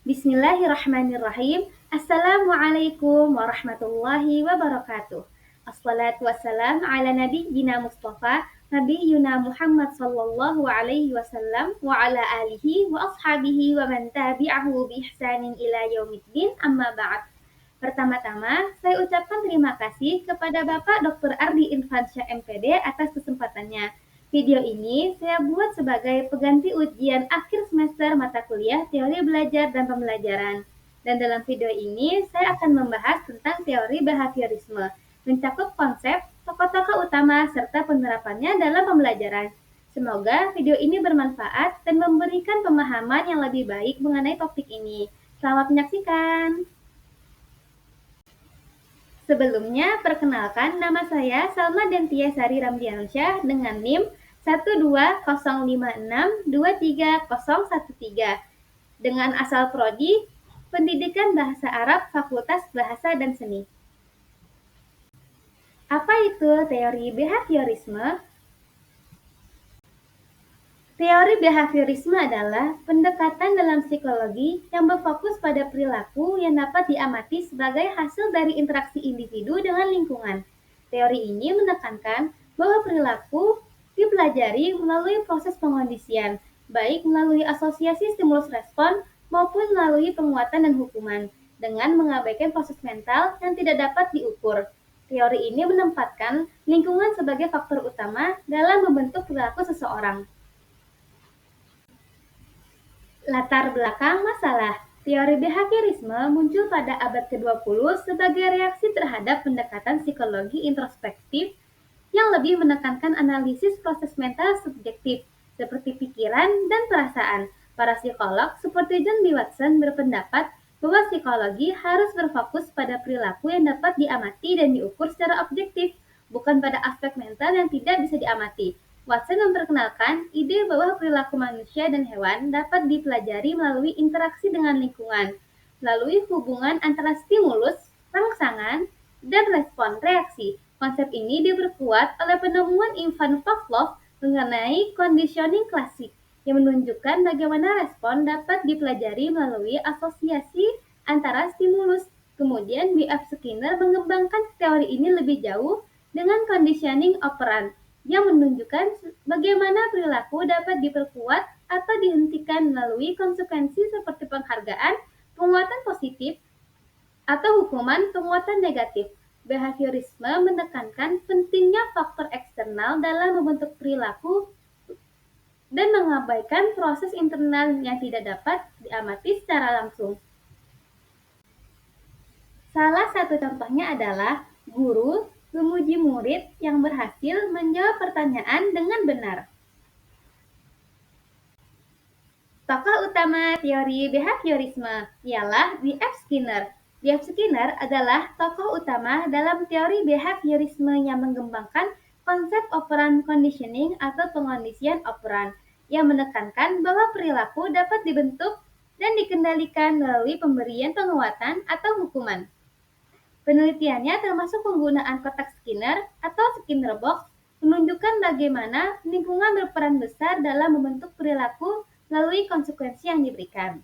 Bismillahirrahmanirrahim. Assalamualaikum warahmatullahi wabarakatuh. Assalatu wassalam ala nabiyyina Mustafa Nabiyuna Muhammad sallallahu alaihi wasallam wa ala alihi wa ashabihi wa man tabi'ahu bi ihsanin ila yaumiddin amma ba'd. Pertama-tama, saya ucapkan terima kasih kepada Bapak Dr. Ardi Irfansyah MPD atas kesempatannya. Video ini saya buat sebagai pengganti ujian akhir semester mata kuliah teori belajar dan pembelajaran. Dan dalam video ini saya akan membahas tentang teori behaviorisme, mencakup konsep, tokoh-tokoh utama, serta penerapannya dalam pembelajaran. Semoga video ini bermanfaat dan memberikan pemahaman yang lebih baik mengenai topik ini. Selamat menyaksikan! Sebelumnya, perkenalkan nama saya Salma Dentia Sari Ramdiansyah dengan NIM 12056230013 dengan asal prodi Pendidikan Bahasa Arab Fakultas Bahasa dan Seni. Apa itu teori behaviorisme? Teori behaviorisme adalah pendekatan dalam psikologi yang berfokus pada perilaku yang dapat diamati sebagai hasil dari interaksi individu dengan lingkungan. Teori ini menekankan bahwa perilaku dipelajari melalui proses pengondisian, baik melalui asosiasi stimulus-respon maupun melalui penguatan dan hukuman, dengan mengabaikan proses mental yang tidak dapat diukur. Teori ini menempatkan lingkungan sebagai faktor utama dalam membentuk perilaku seseorang. Latar belakang masalah. Teori behaviorisme muncul pada abad ke-20 sebagai reaksi terhadap pendekatan psikologi introspektif yang lebih menekankan analisis proses mental subjektif, seperti pikiran dan perasaan. Para psikolog seperti John B. Watson berpendapat bahwa psikologi harus berfokus pada perilaku yang dapat diamati dan diukur secara objektif, bukan pada aspek mental yang tidak bisa diamati. Watson memperkenalkan ide bahwa perilaku manusia dan hewan dapat dipelajari melalui interaksi dengan lingkungan, melalui hubungan antara stimulus, rangsangan, dan respon reaksi. Konsep ini diperkuat oleh penemuan Ivan Pavlov mengenai conditioning klasik, yang menunjukkan bagaimana respon dapat dipelajari melalui asosiasi antara stimulus. Kemudian B.F. Skinner mengembangkan teori ini lebih jauh dengan conditioning operant, yang menunjukkan bagaimana perilaku dapat diperkuat atau dihentikan melalui konsekuensi seperti penghargaan, penguatan positif, atau hukuman penguatan negatif. Behaviorisme menekankan pentingnya faktor eksternal dalam membentuk perilaku dan mengabaikan proses internal yang tidak dapat diamati secara langsung. Salah satu contohnya adalah guru memuji murid yang berhasil menjawab pertanyaan dengan benar. Tokoh utama teori behaviorisme ialah B.F. Skinner. B.F. Skinner adalah tokoh utama dalam teori behaviorisme yang mengembangkan konsep operant conditioning atau pengondisian operant, yang menekankan bahwa perilaku dapat dibentuk dan dikendalikan melalui pemberian penguatan atau hukuman. Penelitiannya termasuk penggunaan kotak Skinner atau Skinner box, menunjukkan bagaimana lingkungan berperan besar dalam membentuk perilaku melalui konsekuensi yang diberikan.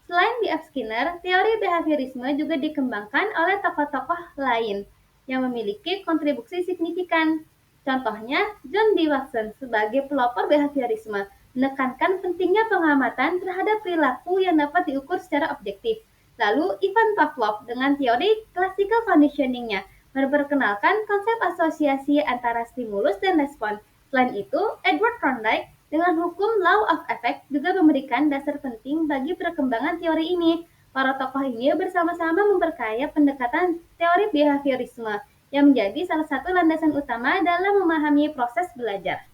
Selain B.F. Skinner, teori behaviorisme juga dikembangkan oleh tokoh-tokoh lain yang memiliki kontribusi signifikan. Contohnya, John D. Watson sebagai pelopor behaviorisme menekankan pentingnya pengamatan terhadap perilaku yang dapat diukur secara objektif. Lalu, Ivan Pavlov dengan teori classical conditioning-nya memperkenalkan konsep asosiasi antara stimulus dan respon. Selain itu, Edward Thorndike dengan hukum law of effect juga memberikan dasar penting bagi perkembangan teori ini. Para tokoh ini bersama-sama memperkaya pendekatan teori behaviorisme yang menjadi salah satu landasan utama dalam memahami proses belajar.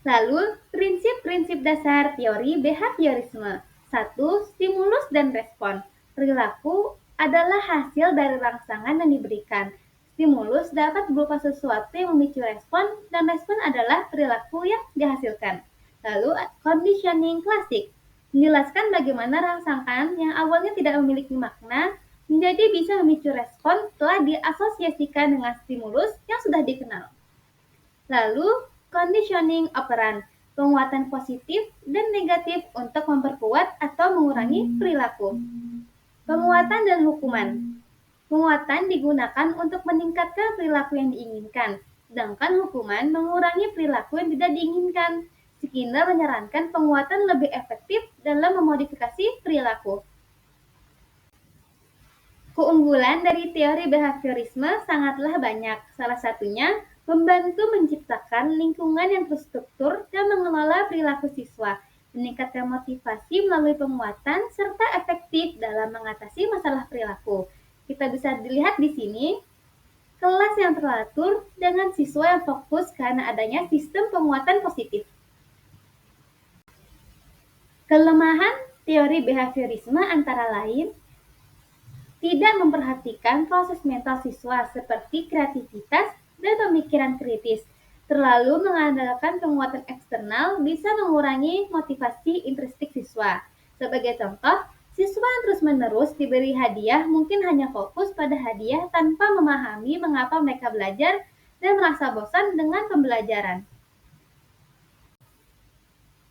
Lalu, prinsip-prinsip dasar teori behaviorisme. 1. Stimulus dan respon. Perilaku adalah hasil dari rangsangan yang diberikan. Stimulus dapat berupa sesuatu yang memicu respon, dan respon adalah perilaku yang dihasilkan. Lalu, conditioning klasik menjelaskan bagaimana rangsangan yang awalnya tidak memiliki makna menjadi bisa memicu respon setelah diasosiasikan dengan stimulus yang sudah dikenal. Lalu, conditioning operant penguatan positif dan negatif untuk memperkuat atau mengurangi perilaku. Penguatan dan hukuman. Penguatan digunakan untuk meningkatkan perilaku yang diinginkan, sedangkan hukuman mengurangi perilaku yang tidak diinginkan. Skinner menyarankan penguatan lebih efektif dalam memodifikasi perilaku. Keunggulan dari teori behaviorisme sangatlah banyak. Salah satunya, membantu menciptakan lingkungan yang terstruktur dan mengelola perilaku siswa, meningkatkan motivasi melalui penguatan, serta efektif dalam mengatasi masalah perilaku. Kita bisa dilihat di sini, kelas yang teratur dengan siswa yang fokus karena adanya sistem penguatan positif. Kelemahan teori behaviorisme antara lain tidak memperhatikan proses mental siswa seperti kreativitas dan pemikiran kritis. Terlalu mengandalkan penguatan eksternal bisa mengurangi motivasi intrinsik siswa. Sebagai contoh, siswa yang terus-menerus diberi hadiah mungkin hanya fokus pada hadiah tanpa memahami mengapa mereka belajar dan merasa bosan dengan pembelajaran.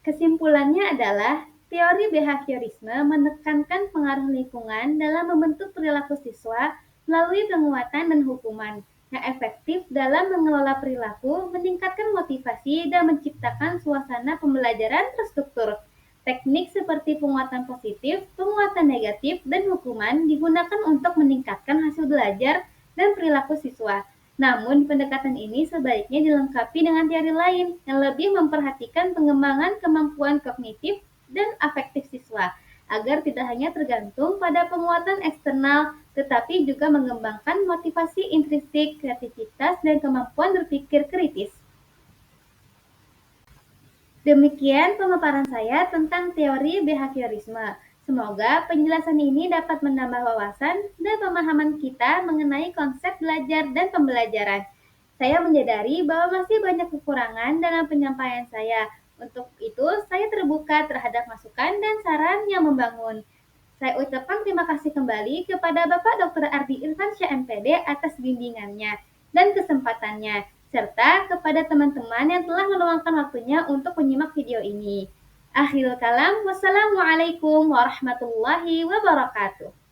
Kesimpulannya adalah, teori behaviorisme menekankan pengaruh lingkungan dalam membentuk perilaku siswa melalui penguatan dan hukuman yang efektif dalam mengelola perilaku, meningkatkan motivasi, dan menciptakan suasana pembelajaran terstruktur. Teknik seperti penguatan positif, penguatan negatif, dan hukuman digunakan untuk meningkatkan hasil belajar dan perilaku siswa. Namun, pendekatan ini sebaiknya dilengkapi dengan teori lain yang lebih memperhatikan pengembangan kemampuan kognitif dan afektif siswa, agar tidak hanya tergantung pada penguatan eksternal, tetapi juga mengembangkan motivasi intrinsik, kreativitas, dan kemampuan berpikir kritis. Demikian pemaparan saya tentang teori behaviorisme. Semoga penjelasan ini dapat menambah wawasan dan pemahaman kita mengenai konsep belajar dan pembelajaran. Saya menyadari bahwa masih banyak kekurangan dalam penyampaian saya. Untuk itu, saya terbuka terhadap masukan dan saran yang membangun. Saya ucapkan terima kasih kembali kepada Bapak Dr. Ardi Irfansyah MPD atas bimbingannya dan kesempatannya, serta kepada teman-teman yang telah meluangkan waktunya untuk menyimak video ini. Akhirul kalam, wassalamualaikum warahmatullahi wabarakatuh.